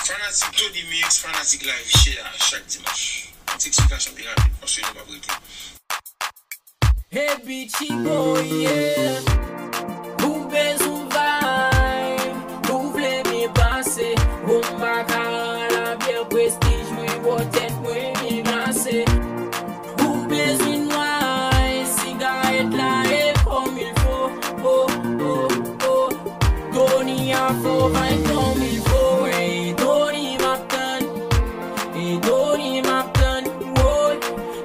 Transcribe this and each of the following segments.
Fanatique Tony Mix, Fanatique Live, share chaque dimanche. Petite explication bien rapide, parce que nous pas briquer. Hey bitchy boy, yeah. Vous besoin vibe, vous voulez me passer. Bon baccarat, la bière prestige, moi tête, moi bien glacé. Vous besoin noir, cigarette là et comme il faut. Oh, oh, oh. Tony a faux vin comme il faut. Hey, Tony Mapton, hey, Tony Mapton, oh,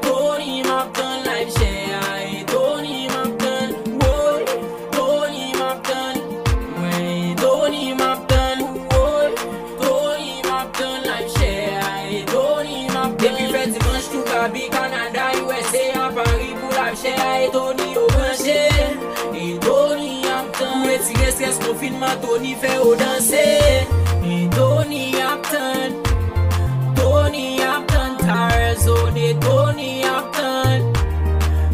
Tony Mapton, live share. Canada, USA, à Paris pour la chair. Et Tony au branché. Et Tony Hampton. Retirer stress confinement, Tony fait au danser. Et Tony Hampton. Tony Hampton, Tarzone. Et Tony Hampton.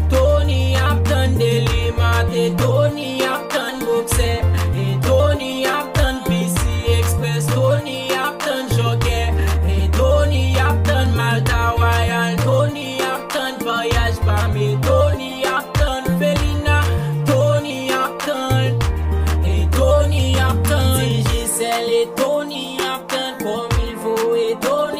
Tony Hampton, Delimat. Et Tony Hampton, Boxer. Et Tony Hampton, PC Express. Tony Hampton, Joker. Et Tony Hampton, Malta Royal. Tony Hampton, voyage pas mais Tony Hampton, Felina, Tony Hampton, et Tony Hampton, Gisèle et Tony Hampton, comme il faut et Tony